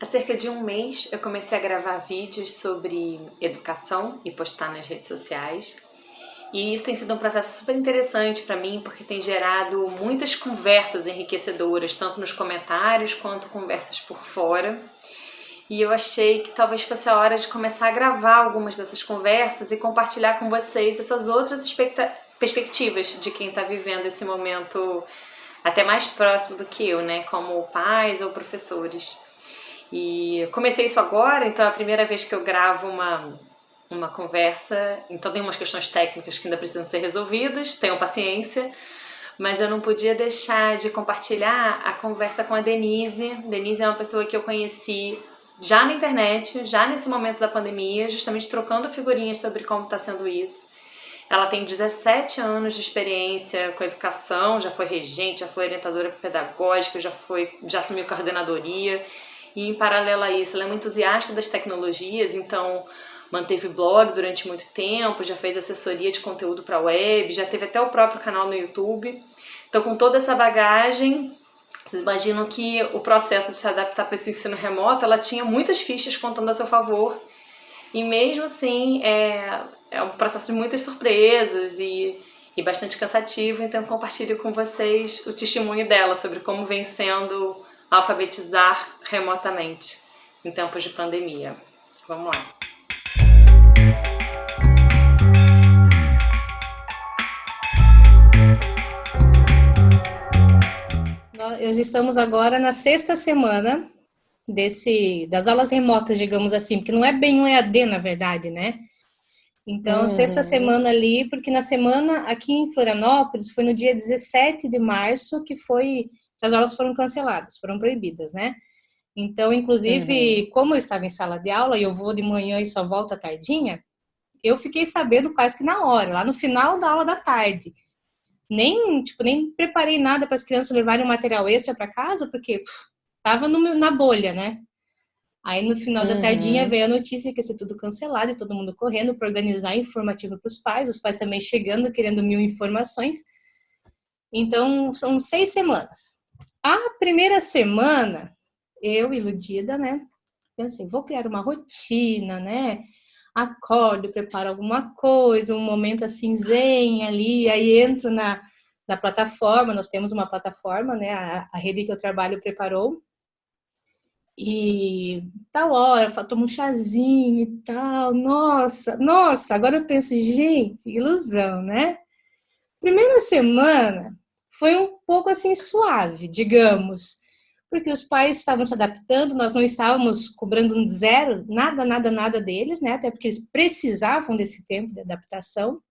Há cerca de um mês eu comecei a gravar vídeos sobre educação e postar nas redes sociais. E isso tem sido um processo super interessante para mim, porque tem gerado muitas conversas enriquecedoras, tanto nos comentários quanto conversas por fora. E eu achei que talvez fosse a hora de começar a gravar algumas dessas conversas e compartilhar com vocês essas outras perspectivas de quem está vivendo esse momento até mais próximo do que eu, né? Como pais ou professores. E comecei isso agora, então é a primeira vez que eu gravo uma conversa, então tem umas questões técnicas que ainda precisam ser resolvidas, tenham paciência, mas eu não podia deixar de compartilhar a conversa com a Denise. Denise é uma pessoa que eu conheci já na internet, já nesse momento da pandemia, justamente trocando figurinhas sobre como está sendo isso. Ela tem 17 anos de experiência com educação, já foi regente, já foi orientadora pedagógica, já assumiu coordenadoria. E em paralelo a isso, ela é uma entusiasta das tecnologias, então manteve blog durante muito tempo, já fez assessoria de conteúdo para web, já teve até o próprio canal no YouTube. Então, com toda essa bagagem, vocês imaginam que o processo de se adaptar para esse ensino remoto, ela tinha muitas fichas contando a seu favor. E mesmo assim, é um processo de muitas surpresas e bastante cansativo, então compartilho com vocês o testemunho dela sobre como vem sendo alfabetizar remotamente em tempos de pandemia. Vamos lá. Nós estamos agora na sexta semana das aulas remotas, digamos assim, porque não é bem um EAD, na verdade, né? Então, sexta semana ali, porque na semana aqui em Florianópolis foi no dia 17 de março que as aulas foram canceladas, foram proibidas, né? Então, inclusive, como eu estava em sala de aula e eu vou de manhã e só volto à tardinha, eu fiquei sabendo quase que na hora, lá no final da aula da tarde. Nem preparei nada para as crianças levarem um material extra para casa, porque tava na bolha, né? Aí no final da tardinha veio a notícia que ia ser tudo cancelado e todo mundo correndo para organizar informativo para os pais também chegando querendo mil informações. Então são 6 semanas. A primeira semana, eu iludida, né? Pensei, vou criar uma rotina, né? Acordo, preparo alguma coisa, um momento assim zen ali, aí entro na plataforma, nós temos uma plataforma, né? A rede que eu trabalho preparou. E tal hora, tomo um chazinho e tal. Nossa, agora eu penso, gente, ilusão, né? Primeira semana foi um pouco assim suave, digamos, porque os pais estavam se adaptando, nós não estávamos cobrando zero, nada deles, né? Até porque eles precisavam desse tempo de adaptação.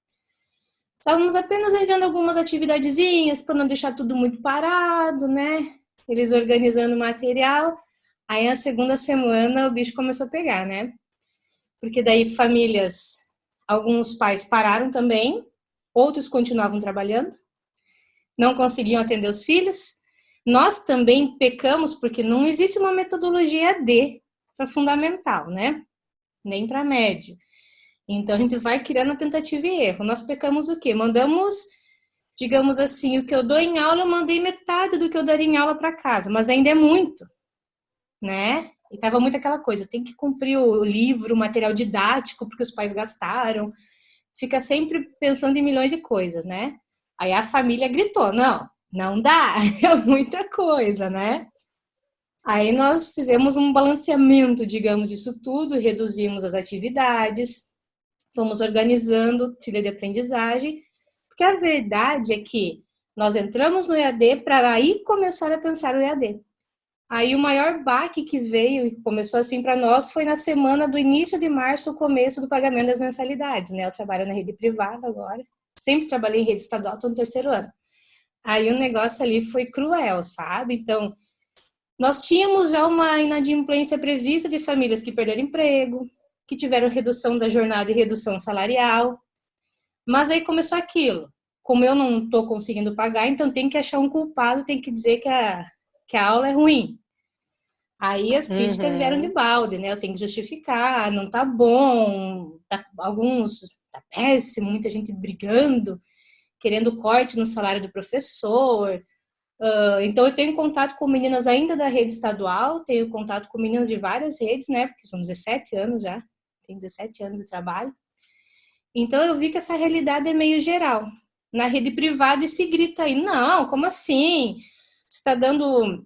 Estávamos apenas enviando algumas atividadezinhas para não deixar tudo muito parado, né? Eles organizando o material. Aí, a segunda semana, o bicho começou a pegar, né? Porque daí alguns pais pararam também, outros continuavam trabalhando, não conseguiam atender os filhos. Nós também pecamos porque não existe uma metodologia EAD para fundamental, né? Nem para médio. Então, a gente vai criando tentativa e erro. Nós pecamos o quê? Mandamos, digamos assim, o que eu dou em aula, eu mandei metade do que eu daria em aula para casa, mas ainda é muito, né? E tava muito aquela coisa, tem que cumprir o livro, o material didático, porque os pais gastaram. Fica sempre pensando em milhões de coisas, né? Aí a família gritou, não dá, é muita coisa, né? Aí nós fizemos um balanceamento, digamos, disso tudo, reduzimos as atividades, fomos organizando trilha de aprendizagem, porque a verdade é que nós entramos no EAD para aí começar a pensar o EAD. Aí o maior baque que veio e começou assim para nós foi na semana do início de março, o começo do pagamento das mensalidades, né? Eu trabalho na rede privada agora, sempre trabalhei em rede estadual, estou no terceiro ano. Aí o negócio ali foi cruel, sabe? Então, nós tínhamos já uma inadimplência prevista de famílias que perderam emprego, que tiveram redução da jornada e redução salarial, mas aí começou aquilo. Como eu não estou conseguindo pagar, então tem que achar um culpado, tem que dizer que a aula é ruim. Aí as críticas vieram de balde, né? Eu tenho que justificar, não tá bom, tá péssimo, muita gente brigando, querendo corte no salário do professor. Então, eu tenho contato com meninas ainda da rede estadual, tenho contato com meninas de várias redes, né? Porque são 17 anos já, tem 17 anos de trabalho. Então, eu vi que essa realidade é meio geral. Na rede privada, se grita aí, não, como assim? Você está dando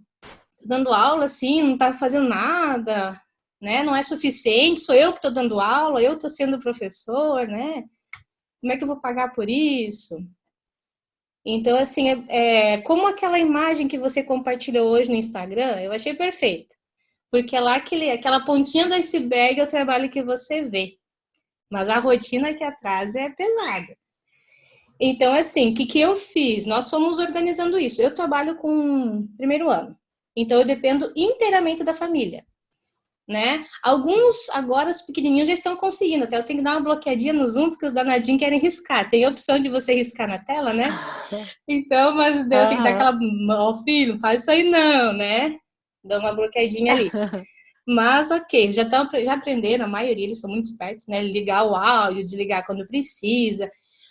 aula assim, não está fazendo nada, né? Não é suficiente, sou eu que estou dando aula, eu estou sendo professor, né? Como é que eu vou pagar por isso? Então, assim, como aquela imagem que você compartilhou hoje no Instagram, eu achei perfeita. Porque é lá aquela pontinha do iceberg é o trabalho que você vê. Mas a rotina aqui atrás é pesada. Então, assim, o que eu fiz? Nós fomos organizando isso. Eu trabalho com primeiro ano. Então, eu dependo inteiramente da família, né? Alguns, agora, os pequenininhos já estão conseguindo. Até eu tenho que dar uma bloqueadinha no Zoom, porque os danadinhos querem riscar. Tem a opção de você riscar na tela, né? Então, mas daí eu tenho que dar aquela... Ó, filho, faz isso aí não, né? Dá uma bloqueadinha ali. Mas, ok, já aprenderam, a maioria, eles são muito espertos, né? Ligar o áudio, desligar quando precisa.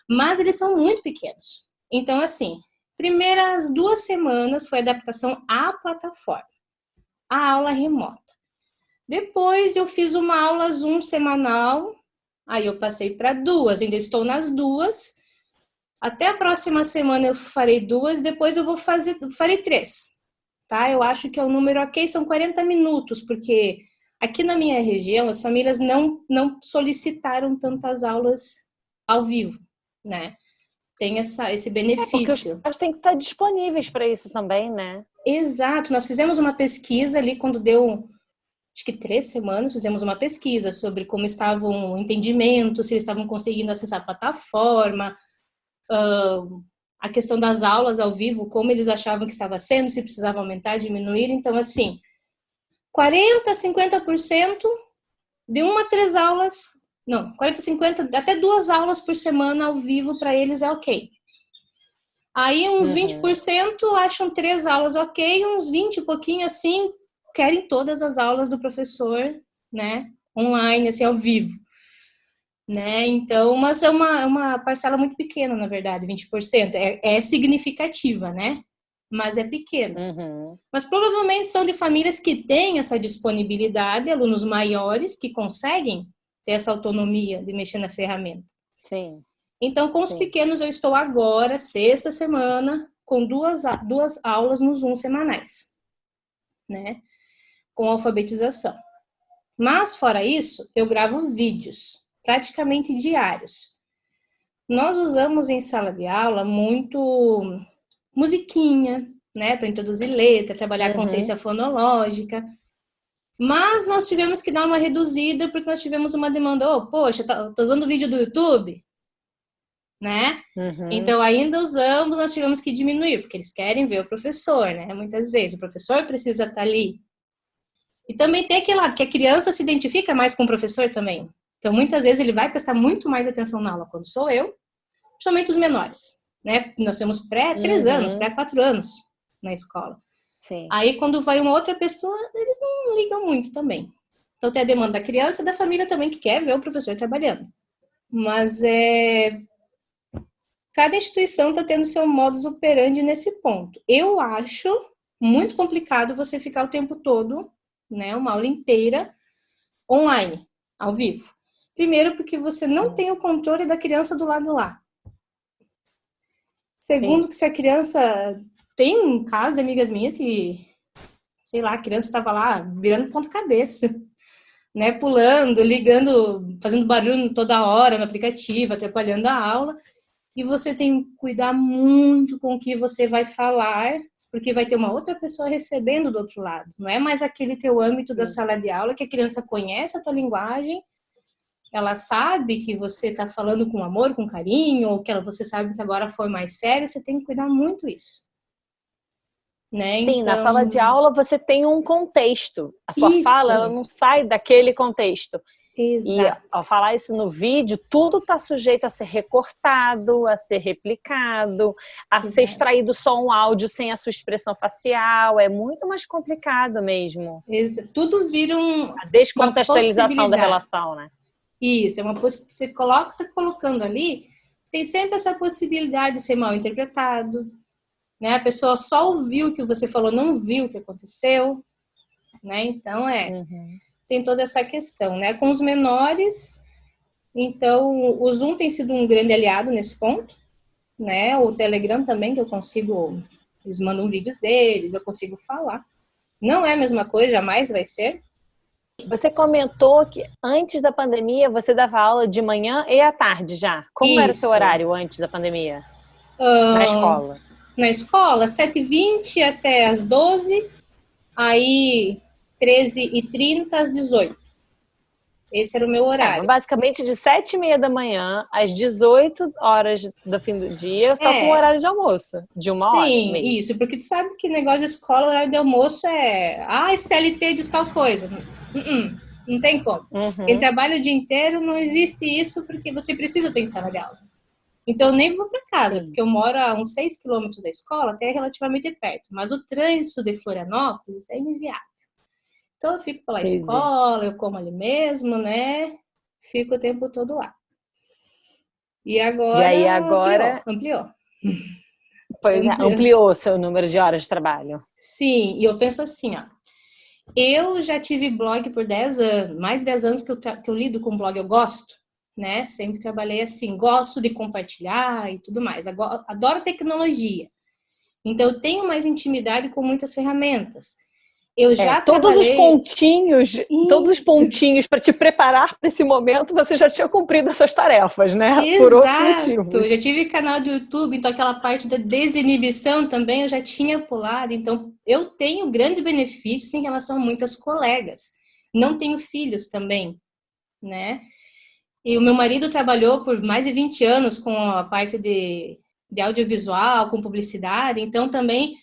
Mas eles são muito pequenos. Então, assim, primeiras 2 semanas foi adaptação à plataforma, a aula remota. Depois eu fiz uma aula Zoom semanal, aí eu passei para 2, ainda estou nas 2. Até a próxima semana eu farei 2, depois eu farei 3, tá? Eu acho que é o número ok, são 40 minutos, porque aqui na minha região as famílias não solicitaram tantas aulas ao vivo, né? Tem esse Porque os benefício. pais têm que estar disponíveis para isso também, né? Exato, nós fizemos uma pesquisa ali quando deu, acho que 3 semanas, fizemos uma pesquisa sobre como estavam o entendimento, se eles estavam conseguindo acessar a plataforma, a questão das aulas ao vivo, como eles achavam que estava sendo, se precisava aumentar, diminuir. Então, assim, 40%, 50% de 1 a 3 aulas, não, 40, 50, até 2 aulas por semana ao vivo para eles é ok. Aí uns 20% acham 3 aulas ok, uns 20 e pouquinho assim, querem todas as aulas do professor, né, online, assim, ao vivo. Né? Então, mas é uma parcela muito pequena, na verdade, 20%. É significativa, né? Mas é pequena. Mas provavelmente são de famílias que têm essa disponibilidade, alunos maiores que conseguem ter essa autonomia de mexer na ferramenta. Sim. Então, com os pequenos, eu estou agora, sexta semana, com duas aulas no Zoom semanais, né? Com alfabetização. Mas, fora isso, eu gravo vídeos, praticamente diários. Nós usamos em sala de aula muito musiquinha, né, para introduzir letra, trabalhar a consciência fonológica. Mas nós tivemos que dar uma reduzida porque nós tivemos uma demanda, poxa, tô usando o vídeo do YouTube, né? Então ainda usamos, nós tivemos que diminuir, porque eles querem ver o professor, né? Muitas vezes o professor precisa estar ali. E também tem aquele lado que a criança se identifica mais com o professor também. Então, muitas vezes, ele vai prestar muito mais atenção na aula quando sou eu, principalmente os menores, né? Nós temos pré-3 anos, pré-4 anos na escola. Sim. Aí, quando vai uma outra pessoa, eles não ligam muito também. Então, tem a demanda da criança e da família também, que quer ver o professor trabalhando. Mas, cada instituição está tendo seu modus operandi nesse ponto. Eu acho muito complicado você ficar o tempo todo, né, uma aula inteira online, ao vivo. Primeiro, porque você não tem o controle da criança do lado lá. Segundo, que se a criança... Tem um caso de amigas minhas que, sei lá, a criança estava lá virando ponta-cabeça, né, pulando, ligando, fazendo barulho toda hora no aplicativo, atrapalhando a aula. E você tem que cuidar muito com o que você vai falar, porque vai ter uma outra pessoa recebendo do outro lado. Não é mais aquele teu âmbito da sala de aula, que a criança conhece a tua linguagem, ela sabe que você está falando com amor, com carinho, ou que você sabe que agora foi mais sério, você tem que cuidar muito isso. Né? Sim, Então... na sala de aula você tem um contexto. A sua isso. fala, ela não sai daquele contexto. Exato. E ao falar isso no vídeo, tudo está sujeito a ser recortado, a ser replicado, a ser extraído só um áudio sem a sua expressão facial. É muito mais complicado mesmo. Tudo vira a descontextualização da relação, né? Isso, você está colocando ali, tem sempre essa possibilidade de ser mal interpretado, né? A pessoa só ouviu o que você falou, não viu o que aconteceu, né? Então, tem toda essa questão, né? Com os menores, então, o Zoom tem sido um grande aliado nesse ponto, né? O Telegram também, que eu consigo, eles mandam vídeos deles, eu consigo falar. Não é a mesma coisa, jamais vai ser. Você comentou que antes da pandemia você dava aula de manhã e à tarde já. Como era o seu Isso. horário antes da pandemia? Na escola? Na escola, 7h20 até as 12, aí 13h30 às 18. Esse era o meu horário. Basicamente de 7h30 da manhã às 18 horas do fim do dia, só com o horário de almoço, de 1 hora. Sim, isso, porque tu sabe que negócio de escola, horário de almoço SLT diz tal coisa. Não tem como. Quem trabalha o dia inteiro, não existe isso, porque você precisa ter em sala de aula. Então, eu nem vou para casa, porque eu moro a uns 6 quilômetros da escola, até relativamente perto. Mas o trânsito de Florianópolis é inviável. Então, eu fico pela escola, eu como ali mesmo, né? Fico o tempo todo lá. E agora... Ampliou. Pois ampliou o seu número de horas de trabalho. Sim, e eu penso assim, ó. Eu já tive blog por 10 anos, mais de 10 anos que eu lido com blog, eu gosto, né? Sempre trabalhei assim, gosto de compartilhar e tudo mais. Adoro tecnologia. Então, eu tenho mais intimidade com muitas ferramentas. Eu já todos os pontinhos para te preparar para esse momento, você já tinha cumprido essas tarefas, né? Exato. Por outros motivos. Eu já tive canal do YouTube, então aquela parte da desinibição também eu já tinha pulado. Então, eu tenho grandes benefícios em relação a muitas colegas. Não tenho filhos também, né? E o meu marido trabalhou por mais de 20 anos com a parte de audiovisual, com publicidade, então também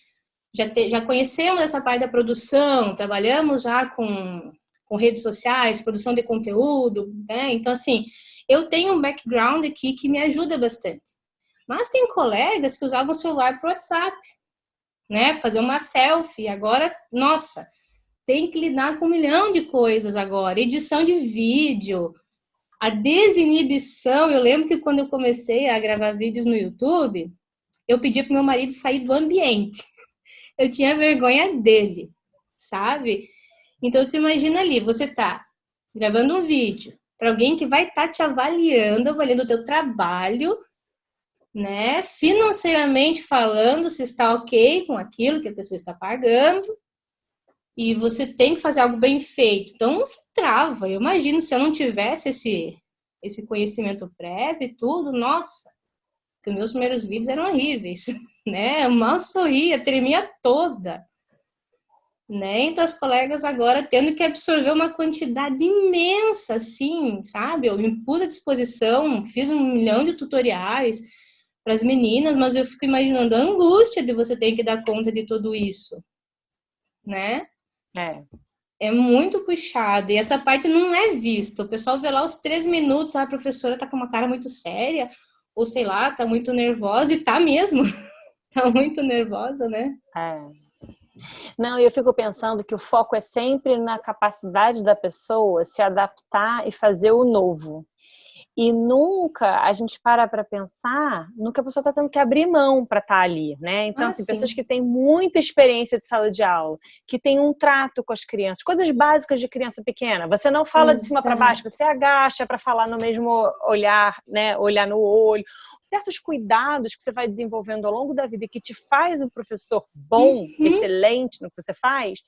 já conhecemos essa parte da produção, trabalhamos já com redes sociais, produção de conteúdo, né? Então, assim, eu tenho um background aqui que me ajuda bastante. Mas tem colegas que usavam o celular para o WhatsApp, né? Fazer uma selfie. Agora, nossa, tem que lidar com 1 milhão de coisas agora. Edição de vídeo, a desinibição. Eu lembro que quando eu comecei a gravar vídeos no YouTube, eu pedi para meu marido sair do ambiente. Eu tinha vergonha dele, sabe? Então, tu imagina ali, você tá gravando um vídeo para alguém que vai estar te avaliando o teu trabalho, né? Financeiramente falando, se está ok com aquilo que a pessoa está pagando, e você tem que fazer algo bem feito. Então, você trava. Eu imagino, se eu não tivesse esse conhecimento prévio e tudo, nossa, que os meus primeiros vídeos eram horríveis, né? Eu mal sorria, tremia toda, né? Então, as colegas agora tendo que absorver uma quantidade imensa, assim, sabe? Eu me pus à disposição, fiz 1 milhão de tutoriais para as meninas, mas eu fico imaginando a angústia de você ter que dar conta de tudo isso, né? É muito puxado, e essa parte não é vista. O pessoal vê lá os 3 minutos, a professora tá com uma cara muito séria, ou sei lá, tá muito nervosa, e tá mesmo, tá muito nervosa, né? Não, eu fico pensando que o foco é sempre na capacidade da pessoa se adaptar e fazer o novo. E nunca a gente para pensar no que a pessoa está tendo que abrir mão para estar ali, né? Então, assim, pessoas que têm muita experiência de sala de aula, que têm um trato com as crianças, coisas básicas de criança pequena. Você não fala de cima para baixo, você agacha para falar no mesmo olhar, né? Olhar no olho. Certos cuidados que você vai desenvolvendo ao longo da vida e que te faz um professor bom, excelente no que você faz.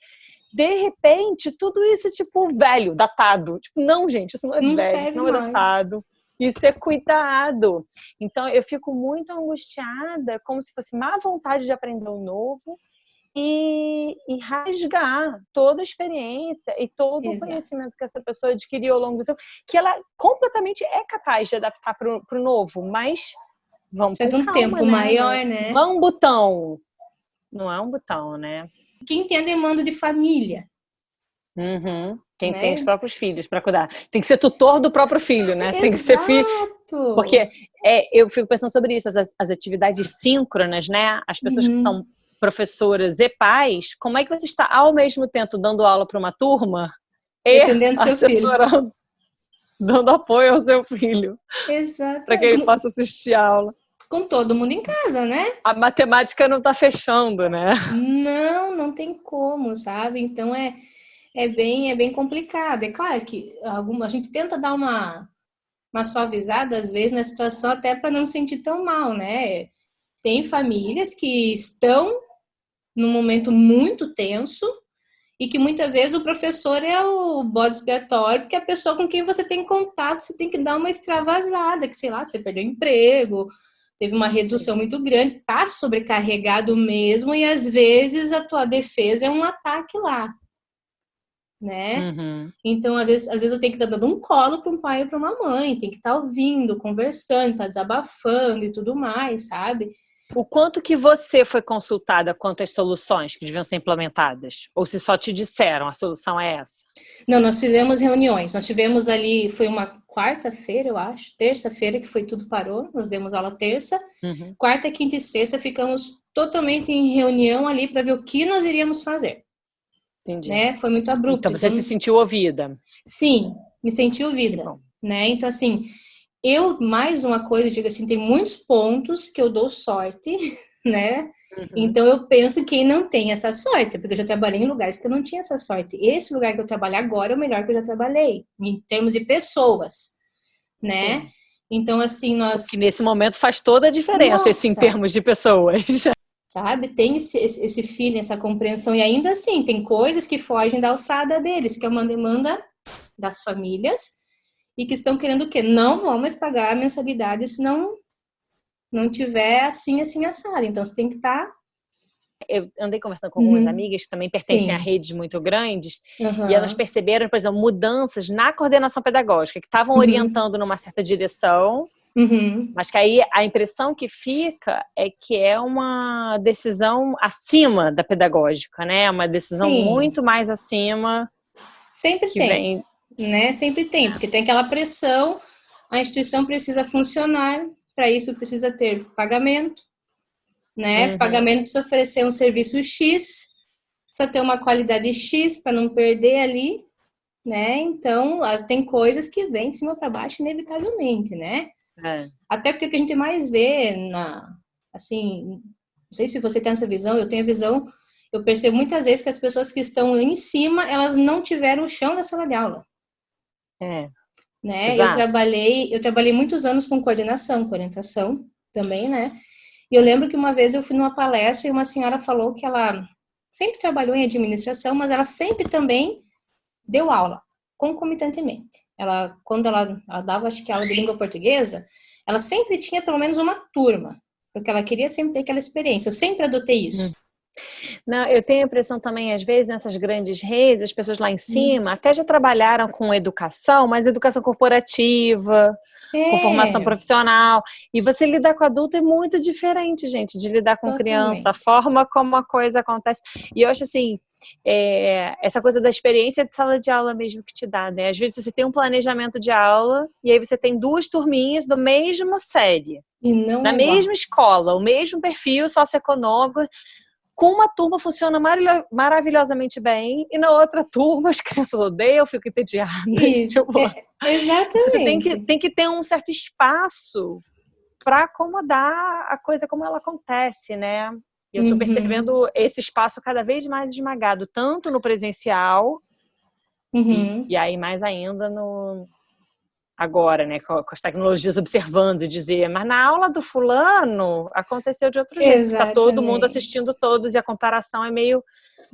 De repente, tudo isso é tipo velho, datado. Tipo, não, gente, isso não é velho, isso não é datado. Isso é cuidado. Então, eu fico muito angustiada, como se fosse má vontade de aprender um novo e rasgar toda a experiência e todo o conhecimento que essa pessoa adquiriu ao longo do tempo, que ela completamente é capaz de adaptar para o novo, mas vamos com calma, um tempo maior, né? Não é um botão. Não é um botão, né? Quem tem a demanda de família. Quem tem os próprios filhos para cuidar. Tem que ser tutor do próprio filho, né? Tem que ser filho. Porque eu fico pensando sobre isso, as atividades síncronas, né? As pessoas que são professoras e pais, como é que você está ao mesmo tempo dando aula para uma turma e atendendo seu filho, dando apoio ao seu filho, para que ele possa assistir a aula? com todo mundo em casa, né? A matemática não tá fechando, né? Não tem como, sabe? Então é bem complicado. É claro que a gente tenta dar uma suavizada às vezes na situação até para não se sentir tão mal, né? Tem famílias que estão num momento muito tenso e que muitas vezes o professor é o bode expiatório, porque a pessoa com quem você tem contato, você tem que dar uma extravasada, que sei lá, você perdeu o emprego, teve uma redução muito grande, está sobrecarregado mesmo, e às vezes a tua defesa é um ataque lá, né? Uhum. Então, às vezes eu tenho que estar dando um colo para um pai ou para uma mãe, tem que estar ouvindo, conversando, estar desabafando e tudo mais, sabe? O quanto que você foi consultada quanto às soluções que deviam ser implementadas? Ou se só te disseram a solução é essa? Não, nós fizemos reuniões. Nós tivemos ali, foi uma quarta-feira, eu acho, terça-feira que foi tudo parou. Nós demos aula terça. Uhum. Quarta, quinta e sexta ficamos totalmente em reunião ali para ver o que nós iríamos fazer, Entendi. né? Foi muito abrupto. Então você se sentiu ouvida? Sim, me senti Que ouvida, bom. né? Então assim, mais uma coisa, eu digo assim, tem muitos pontos que eu dou sorte, né? Uhum. Então eu penso em quem não tem essa sorte, porque eu já trabalhei em lugares que eu não tinha essa sorte. Esse lugar que eu trabalho agora é o melhor que eu já trabalhei, em termos de pessoas, né? Sim. Então assim, nós... Que nesse momento faz toda a diferença, esse em Nossa, termos de pessoas. sabe? Tem esse feeling, essa compreensão, e ainda assim, tem coisas que fogem da alçada deles, que é uma demanda das famílias, e que estão querendo o quê? Não vão mais pagar a mensalidade se não tiver assim, assim, assado. Então, você tem que estar... Eu andei conversando com algumas Uhum. amigas que também pertencem a Sim. redes muito grandes, e elas Uhum. perceberam, por exemplo, mudanças na coordenação pedagógica, que estavam Uhum. orientando numa certa direção, Uhum. mas que aí a impressão que fica é que é uma decisão acima da pedagógica, né? Uma decisão Sim. muito mais acima Sempre que tem, vem... né? Sempre tem, porque tem aquela pressão, a instituição precisa funcionar, para isso precisa ter pagamento, né? Uhum. Pagamento precisa oferecer um serviço X, precisa ter uma qualidade X para não perder ali, né? Então, tem coisas que vêm de cima para baixo inevitavelmente, né? É. Até porque o que a gente mais vê assim, não sei se você tem essa visão, eu tenho a visão, eu percebo muitas vezes que as pessoas que estão em cima, elas não tiveram o chão da sala de aula, É. né? Eu Exato. trabalhei muitos anos com coordenação, com orientação também, né? E eu lembro que uma vez eu fui numa palestra e uma senhora falou que ela sempre trabalhou em administração, mas ela sempre também deu aula, concomitantemente. Quando ela dava, acho que aula de língua portuguesa, ela sempre tinha pelo menos uma turma, porque ela queria sempre ter aquela experiência. Eu sempre adotei isso. Não, eu tenho a impressão também, às vezes, nessas grandes redes, as pessoas lá em cima até já trabalharam com educação, mas educação corporativa, com formação É, profissional. E você lidar com adulto é muito diferente, gente, de lidar com criança, a totalmente. forma como a coisa acontece. E eu acho assim, essa coisa da experiência de sala de aula mesmo que te dá, né? Às vezes você tem um planejamento de aula e aí você tem duas turminhas do mesmo série, E não na é igual. mesma escola, o mesmo perfil socioeconômico. Com uma turma funciona maravilhosamente bem e na outra turma as crianças odeiam, ficam entediadas. Isso, Tipo, você exatamente. tem que ter um certo espaço para acomodar a coisa como ela acontece, né? E eu estou Uhum, percebendo esse espaço cada vez mais esmagado, tanto no presencial uhum. e aí mais ainda no agora, né, com as tecnologias observando e dizer, mas na aula do fulano aconteceu de outro jeito, que está todo mundo Exatamente. assistindo todos e a comparação é meio...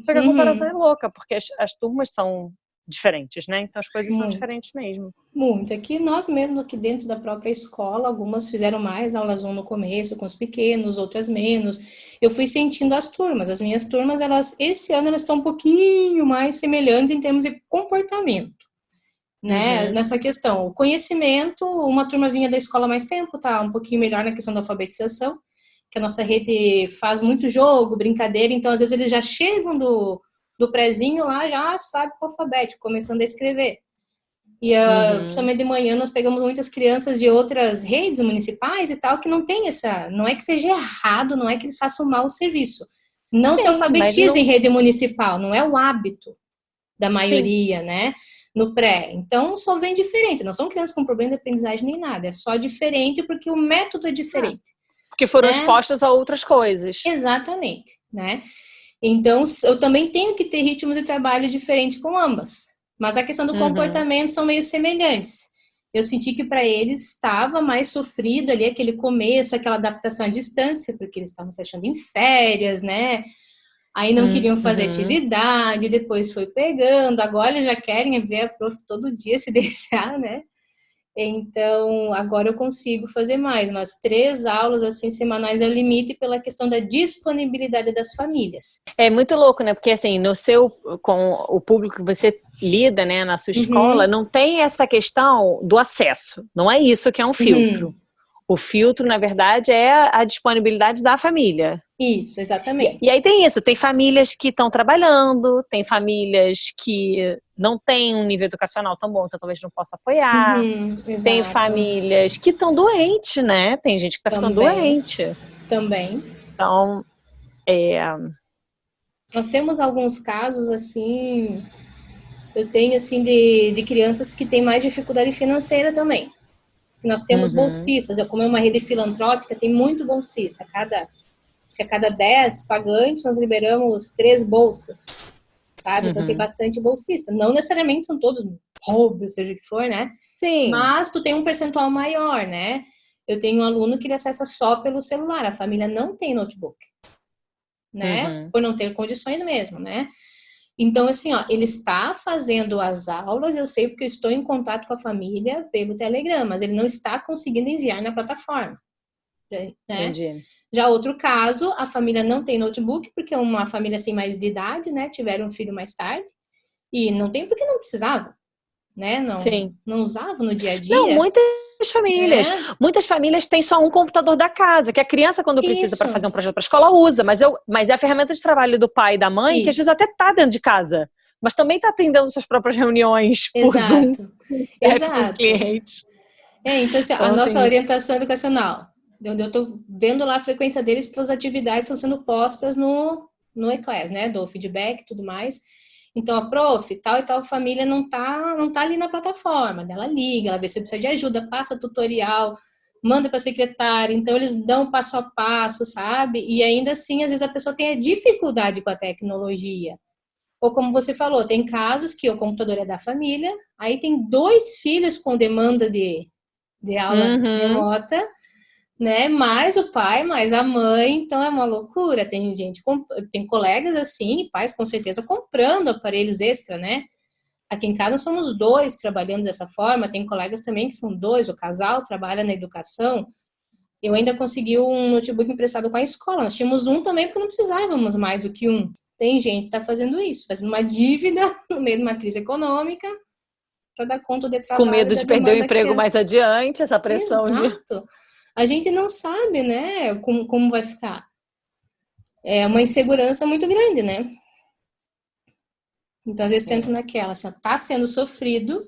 Só que a comparação é Uhum. louca, porque as turmas são diferentes, né? Então as coisas são Muito. diferentes mesmo. Muito. Aqui nós mesmos, aqui dentro da própria escola, algumas fizeram mais aulas 1 no começo, com os pequenos, outras menos. Eu fui sentindo as turmas. As minhas turmas, esse ano, elas estão um pouquinho mais semelhantes em termos de comportamento, né? Uhum. Nessa questão. O conhecimento, uma turma vinha da escola há mais tempo, tá um pouquinho melhor na questão da alfabetização, que a nossa rede faz muito jogo, brincadeira, então às vezes eles já chegam do prezinho lá, já sabe o alfabeto, começando a escrever. E Uhum. principalmente de manhã nós pegamos muitas crianças de outras redes municipais e tal, que não tem não é que seja errado, não é que eles façam mal o serviço. Não se Sim, mas alfabetiza em não... rede municipal, não é o hábito da Sim. maioria, né? No pré. Então só vem diferente, não são crianças com problema de aprendizagem nem nada, é só diferente porque o método é Ah, diferente. Porque foram né? expostas a outras coisas. Exatamente, né? Então, eu também tenho que ter ritmos de trabalho diferentes com ambas. Mas a questão do comportamento são meio semelhantes. Eu senti que para eles estava mais sofrido ali aquele começo, aquela adaptação à distância, porque eles estavam se achando em férias, né? Aí não queriam fazer atividade, depois foi pegando, agora eles já querem ver a prof todo dia se deixar, né? Então, agora eu consigo fazer mais, mas 3 aulas assim semanais é o limite pela questão da disponibilidade das famílias. É muito louco, né? Porque assim, com o público que você lida, né, na sua escola, não tem essa questão do acesso. Não é isso que é um filtro. O filtro, na verdade, é a disponibilidade da família. Isso, exatamente. E aí tem isso, tem famílias que estão trabalhando, tem famílias que não têm um nível educacional tão bom, então talvez não possa apoiar. Tem famílias que estão doentes, né? Tem gente que está ficando doente. Também. Então, nós temos alguns casos, assim, eu tenho, assim, de crianças que têm mais dificuldade financeira também. Nós temos bolsistas, como é uma rede filantrópica, tem muito bolsista. A cada 10 pagantes, nós liberamos 3 bolsas, sabe? Então tem bastante bolsista. Não necessariamente são todos pobres, seja o que for, né? Sim. Mas tu tem um percentual maior, né? Eu tenho um aluno que ele acessa só pelo celular, a família não tem notebook, né? Por não ter condições mesmo, né? Então, assim, ó, ele está fazendo as aulas, eu sei porque eu estou em contato com a família pelo Telegram, mas ele não está conseguindo enviar na plataforma, né? Entendi. Já outro caso, a família não tem notebook, porque é uma família assim mais de idade, né? Tiveram um filho mais tarde, e não tem porque não precisava, né? Não usava no dia a dia. Não, muitas famílias têm só um computador da casa, que a criança, quando precisa para fazer um projeto para a escola, usa, mas é a ferramenta de trabalho do pai e da mãe, que às vezes até tá dentro de casa, mas também tá atendendo suas próprias reuniões por Zoom, com clientes. Então, assim, a nossa orientação educacional, eu estou vendo lá a frequência deles pelas atividades que estão sendo postas no e-class, né? Do feedback e tudo mais. Então, a prof, tal e tal família não tá ali na plataforma. Ela liga, ela vê se precisa de ajuda, passa tutorial, manda para a secretária. Então, eles dão passo a passo, sabe? E ainda assim, às vezes a pessoa tem a dificuldade com a tecnologia. Ou como você falou, tem casos que o computador é da família, aí tem 2 filhos com demanda de aula remota, né? Mais o pai, mais a mãe, então é uma loucura. Tem colegas assim, pais com certeza comprando aparelhos extra, né? Aqui em casa somos 2 trabalhando dessa forma, tem colegas também que são 2, o casal trabalha na educação. Eu ainda consegui um notebook emprestado com a escola. Nós tínhamos um também porque não precisávamos mais do que um. Tem gente que está fazendo isso, fazendo uma dívida no meio de uma crise econômica para dar conta de trabalho. Com medo de perder o emprego mais adiante, essa pressão. Exato. A gente não sabe, né, como vai ficar. É uma insegurança muito grande, né? Então, às vezes, tu entra naquela, assim, tá sendo sofrido,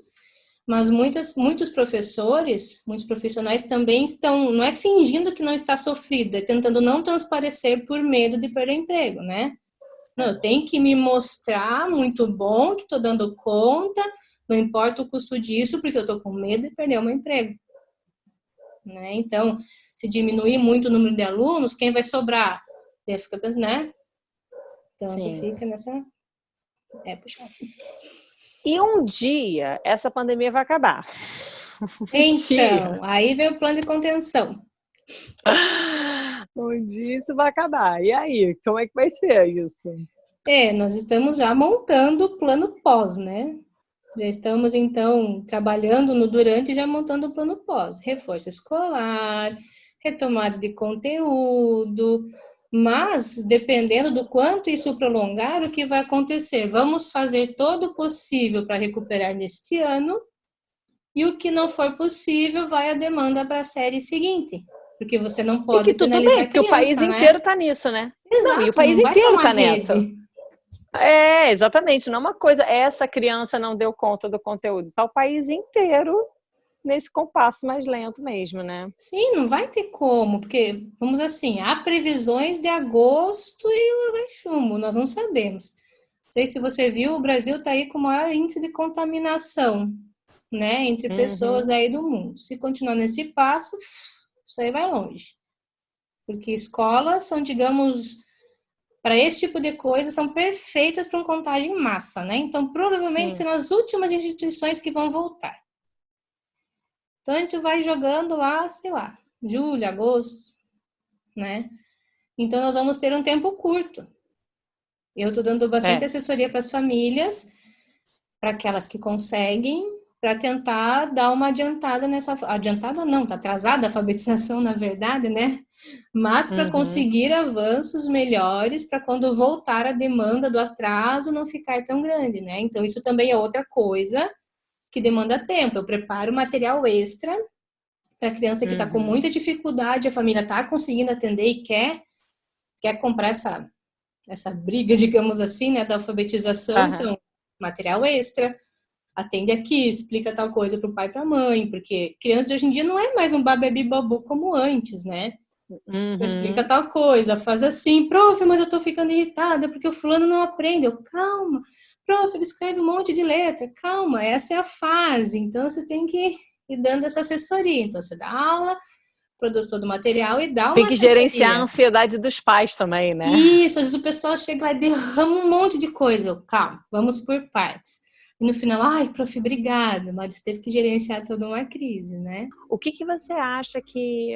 mas muitos professores, muitos profissionais também estão, não é fingindo que não está sofrido, é tentando não transparecer por medo de perder emprego, né? Não, eu tenho que me mostrar muito bom, que estou dando conta, não importa o custo disso, porque eu estou com medo de perder o meu emprego. Né? Então, se diminuir muito o número de alunos, quem vai sobrar? Fica pensando, né? Então, tu fica nessa... puxado. E um dia, essa pandemia vai acabar. Então, aí vem o plano de contenção. Um dia isso vai acabar. E aí, como é que vai ser isso? Nós estamos já montando o plano pós, né? Já estamos, então, trabalhando no durante e já montando o plano pós. Reforço escolar, retomada de conteúdo, mas, dependendo do quanto isso prolongar, o que vai acontecer? Vamos fazer todo o possível para recuperar neste ano, e o que não for possível vai a demanda para a série seguinte. Porque você não pode penalizar a criança, porque o país inteiro está nisso, né? Exato, não, e o país inteiro está nessa. Rede. Exatamente. Não é uma coisa, essa criança não deu conta do conteúdo. Está o país inteiro nesse compasso mais lento mesmo, né? Sim, não vai ter como, porque, vamos assim, há previsões de agosto e vai chumbo, nós não sabemos. Não sei se você viu, o Brasil está aí com o maior índice de contaminação, né, entre pessoas aí do mundo. Se continuar nesse passo, isso aí vai longe. Porque escolas são, digamos, para esse tipo de coisa, são perfeitas para uma contagem em massa, né? Então, provavelmente Sim. serão as últimas instituições que vão voltar. Então, a gente vai jogando lá, sei lá, julho, agosto, né? Então, nós vamos ter um tempo curto. Eu estou dando bastante É. assessoria para as famílias, para aquelas que conseguem, para tentar dar uma adiantada nessa. Adiantada não, tá atrasada a alfabetização, na verdade, né? Mas para Uhum. conseguir avanços melhores, para quando voltar a demanda do atraso não ficar tão grande, né? Então, isso também é outra coisa que demanda tempo. Eu preparo material extra para a criança que está com Uhum. muita dificuldade, a família está conseguindo atender e quer comprar essa briga, digamos assim, né, da alfabetização. Aham. Então, material extra, atende aqui, explica tal coisa para o pai e para a mãe, porque criança de hoje em dia não é mais um babebi babu como antes, né? Explica Uhum. tal coisa, faz assim, prof, mas eu tô ficando irritada porque o fulano não aprende. Eu, calma, prof, ele escreve um monte de letra, calma, essa é a fase, então você tem que ir dando essa assessoria. Então você dá aula, produz todo o material e dá Tem uma que gerenciar a assessoria. ansiedade dos pais também, né? Isso, às vezes o pessoal chega lá e derrama um monte de coisa. Eu, calma, vamos por partes. E no final, ai, prof, obrigado, mas você teve que gerenciar toda uma crise, né? O que que você acha que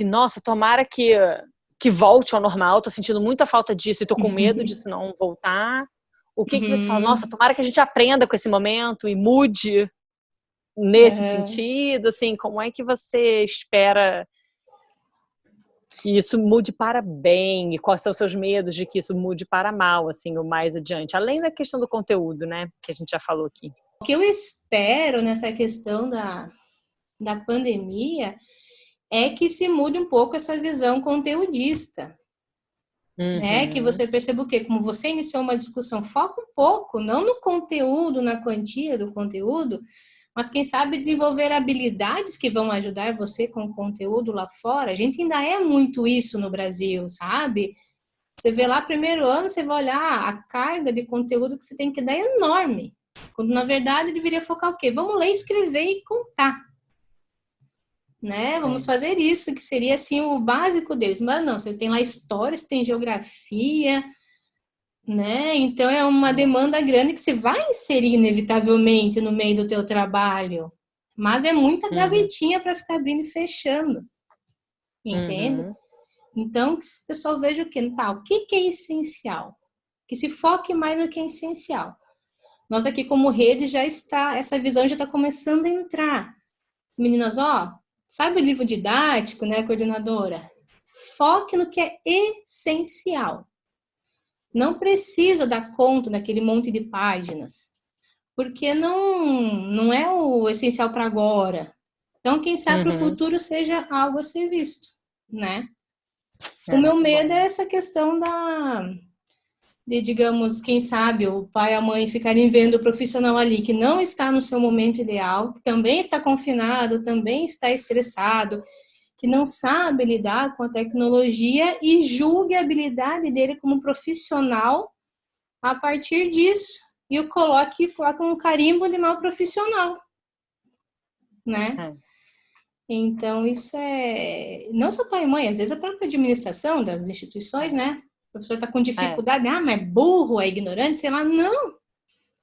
nossa, tomara que volte ao normal, tô sentindo muita falta disso e tô com medo disso não voltar. O que que você fala? Nossa, Uhum, tomara que a gente aprenda com esse momento e mude nesse uhum. sentido, assim, como é que você espera que isso mude para bem e quais são os seus medos de que isso mude para mal, assim, o mais adiante, além da questão do conteúdo, né, que a gente já falou aqui. O que eu espero nessa questão da pandemia é que se mude um pouco essa visão conteudista, né? Que Uhum, você perceba o quê? Como você iniciou uma discussão, foca um pouco, não no conteúdo, na quantia do conteúdo, mas quem sabe desenvolver habilidades que vão ajudar você com o conteúdo lá fora. A gente ainda é muito isso no Brasil, sabe? Você vê lá primeiro ano, você vai olhar a carga de conteúdo que você tem que dar é enorme. Quando na verdade deveria focar o quê? Vamos ler, escrever e contar, né? Vamos é. fazer isso, que seria assim o básico deles. Mas não, você tem lá história, você tem geografia, né? Então é uma demanda grande que você vai inserir inevitavelmente no meio do teu trabalho. Mas é muita Uhum, gavetinha para ficar abrindo e fechando, entende? uhum, Então, que o pessoal veja o que, tá, o que é essencial? Que se foque mais no que é essencial. Nós aqui como rede já está, essa visão já está começando a entrar. Meninas, ó, sabe o livro didático, né, coordenadora? Foque no que é essencial. Não precisa dar conta daquele monte de páginas, porque não é o essencial para agora. Então, quem sabe para o uhum. futuro seja algo a ser visto, né? O É, meu medo bom. é essa questão de, digamos, quem sabe o pai e a mãe ficarem vendo o profissional ali que não está no seu momento ideal, que também está confinado, também está estressado, que não sabe lidar com a tecnologia e julgue a habilidade dele como profissional a partir disso e o coloque com um carimbo de mal profissional, né? É. Então, isso é não só pai e mãe, às vezes a própria administração das instituições, né? O professor está com É. dificuldade, mas é burro, é ignorante, sei lá. Não,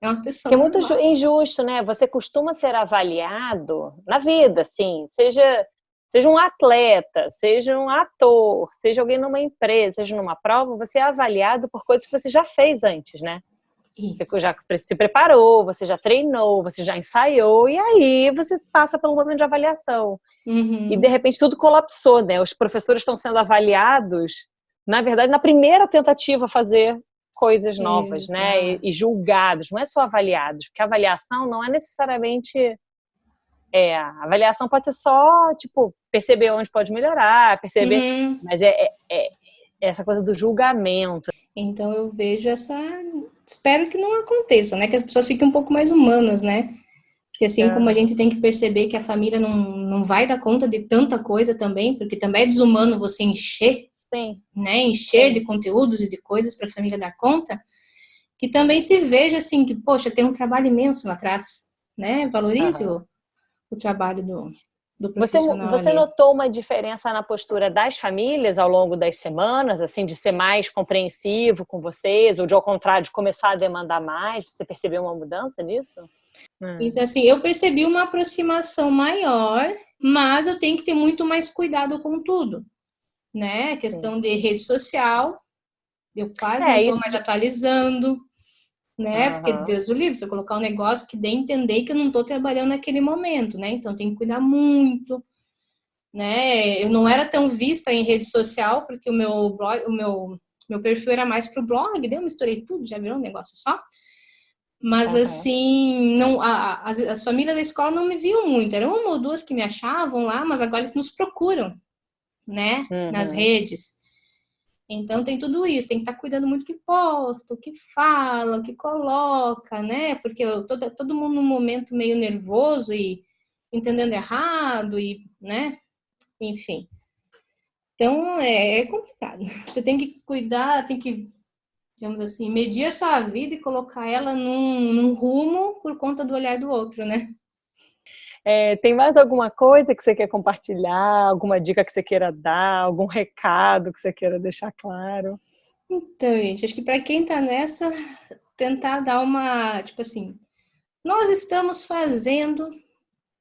é uma Que pessoa é muito normal. injusto, né? Você costuma ser avaliado na vida, assim, seja um atleta, seja um ator, seja alguém numa empresa, seja numa prova, você é avaliado por coisas que você já fez antes, né? Você Isso. já se preparou, você já treinou, você já ensaiou, e aí você passa pelo momento de avaliação. E de Uhum. repente tudo colapsou, né? Os professores estão sendo avaliados, na verdade, na primeira tentativa a fazer coisas novas, né? E Exato. julgados, não é só avaliados, porque a avaliação não é necessariamente. A avaliação pode ser só, tipo, perceber onde pode melhorar, perceber. Uhum. Mas é essa coisa do julgamento. Então eu vejo essa. Espero que não aconteça, né? Que as pessoas fiquem um pouco mais humanas, né? Porque assim como a Uhum. gente tem que perceber que a família não vai dar conta de tanta coisa também, porque também é desumano você encher, Sim, né? Encher de sim. conteúdos e de coisas para a família dar conta, que também se veja assim que, poxa, tem um trabalho imenso lá atrás, né? Valorize Uhum. o trabalho do Você, profissional você ali. notou uma diferença na postura das famílias ao longo das semanas, assim, de ser mais compreensivo com vocês, ou de, ao contrário, de começar a demandar mais? Você percebeu uma mudança nisso? Então, assim, eu percebi uma aproximação maior, mas eu tenho que ter muito mais cuidado com tudo, né? Sim. Questão de rede social, eu quase não É, estou isso. mais atualizando, né? Porque Aham. Deus o livre, se eu colocar um negócio que dê a entender que eu não estou trabalhando naquele momento, né? Então, tem que cuidar muito, né? Eu não era tão vista em rede social, porque o meu blog, meu perfil era mais pro blog, daí eu misturei tudo, já virou um negócio só. Mas Aham. assim, não, as famílias da escola não me viam muito. Eram uma ou duas que me achavam lá, mas agora eles nos procuram, né? Nas Uhum. redes. Então tem tudo isso, tem que estar cuidando muito do que posta, o que fala, o que coloca, né? Porque todo mundo num momento meio nervoso e entendendo errado, e, né? Enfim. Então é complicado. Você tem que cuidar, tem que, digamos assim, medir a sua vida e colocar ela num rumo por conta do olhar do outro, né? Tem mais alguma coisa que você quer compartilhar? Alguma dica que você queira dar? Algum recado que você queira deixar claro? Então, gente, acho que para quem tá nessa, tentar dar uma, tipo assim, nós estamos fazendo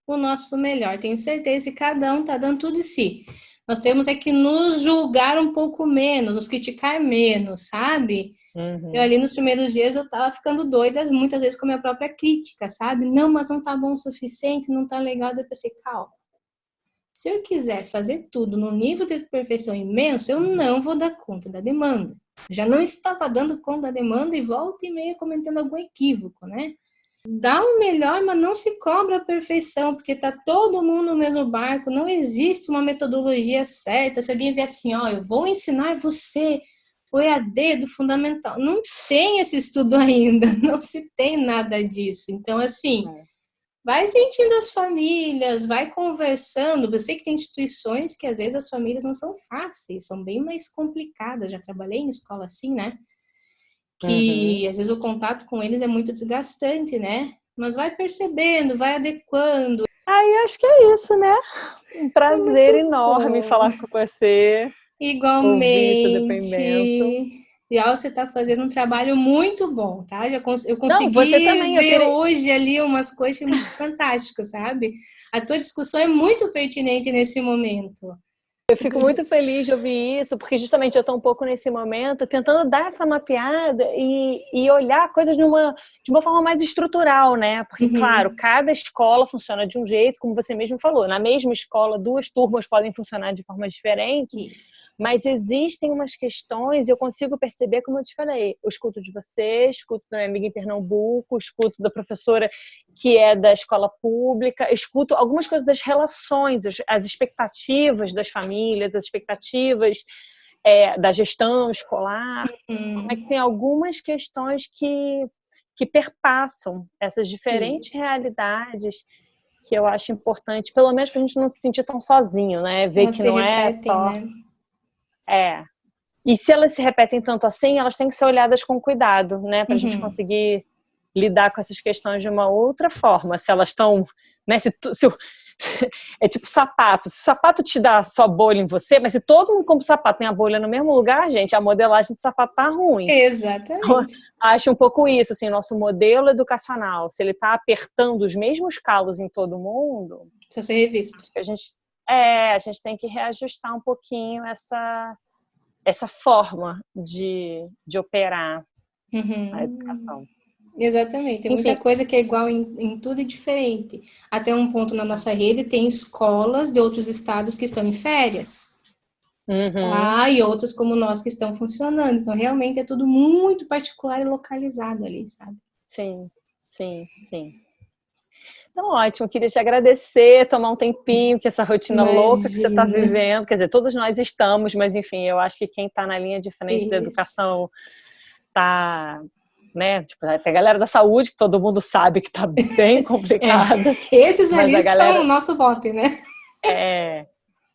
o nosso melhor. Tenho certeza que cada um tá dando tudo de si. Nós temos é que nos julgar um pouco menos, nos criticar menos, sabe? Eu Uhum. ali nos primeiros dias eu tava ficando doida muitas vezes com a minha própria crítica, sabe? Não, mas não tá bom o suficiente, não tá legal. Daí eu pensei, calma. Se eu quiser fazer tudo no nível de perfeição imenso, eu não vou dar conta da demanda. Eu já não estava dando conta da demanda e volta e meia cometendo algum equívoco, né? Dá o melhor, mas não se cobra a perfeição, porque tá todo mundo no mesmo barco, não existe uma metodologia certa. Se alguém vier assim, ó, eu vou ensinar você o EAD do fundamental. Não tem esse estudo ainda, não se tem nada disso. Então, assim, vai sentindo as famílias, vai conversando. Eu sei que tem instituições que às vezes as famílias não são fáceis, são bem mais complicadas. Já trabalhei em escola assim, né? Uhum. Que às vezes o contato com eles é muito desgastante, né? Mas vai percebendo, vai adequando. Aí acho que é isso, né? Um É prazer muito enorme bom. falar com você, ouvir seu depoimento. Igualmente. E ó, você está fazendo um trabalho muito bom, tá? Eu Não, você consegui também, eu ver queria. hoje ali umas coisas fantásticas, sabe? A tua discussão é muito pertinente nesse momento. Eu fico muito feliz de ouvir isso, porque justamente eu estou um pouco nesse momento tentando dar essa mapeada e olhar coisas de uma forma mais estrutural, né? Porque, claro, Uhum. cada escola funciona de um jeito, como você mesmo falou. Na mesma escola, duas turmas podem funcionar de formas diferentes, Isso. mas existem umas questões e eu consigo perceber, como eu te falei, eu escuto de você, escuto da minha amiga em Pernambuco, escuto da professora que é da escola pública, escuto algumas coisas das relações, as expectativas das famílias, as expectativas da gestão escolar, como é que tem algumas questões que perpassam essas diferentes Isso. realidades que eu acho importante, pelo menos para a gente não se sentir tão sozinho, né? Ver Elas que se não é repetem, só... né? É. E se elas se repetem tanto assim, elas têm que ser olhadas com cuidado, né? Para a gente Uhum. conseguir lidar com essas questões de uma outra forma. Se elas estão, né? É tipo sapato. Se o sapato te dá só bolha em você, mas se todo mundo compra sapato tem a bolha no mesmo lugar, gente, a modelagem do sapato tá ruim. Então, Exatamente. acho um pouco isso, assim, nosso modelo educacional, se ele está apertando os mesmos calos em todo mundo, Precisa ser revisto. a gente tem que reajustar um pouquinho essa forma de operar a Uhum. educação. Exatamente. Tem muita Enfim, coisa que é igual em tudo e diferente. Até um ponto na nossa rede tem escolas de outros estados que estão em férias. uhum, Ah, e outras como nós que estão funcionando. Então, realmente é tudo muito particular e localizado ali, sabe? sim, sim, sim. Então, ótimo, queria te agradecer, tomar um tempinho, que essa rotina louca que você está Imagina. vivendo, quer dizer, todos nós estamos, mas enfim, eu acho que quem está na linha de frente da Isso. educação está, né, tipo, até a galera da saúde, que todo mundo sabe que está bem É, complicada, esses mas ali a são o galera nosso VOP, né? é,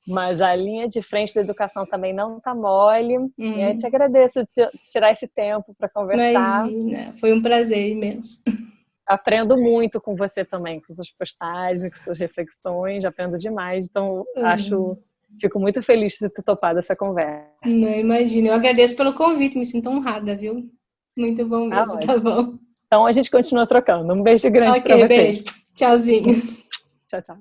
mas a linha de frente da educação também não está mole, e eu te Hum, agradeço de tirar esse tempo para conversar. imagina. Foi um prazer imenso. aprendo muito com você também, com suas postagens, com suas reflexões, aprendo demais. Então, fico muito feliz de ter topado essa conversa. Não, imagina. Eu agradeço pelo convite, me sinto honrada, viu? Muito bom mesmo, tá bom. Então, a gente continua trocando. Um beijo grande pra Ok, você. beijo. Tchauzinho. Tchau, tchau.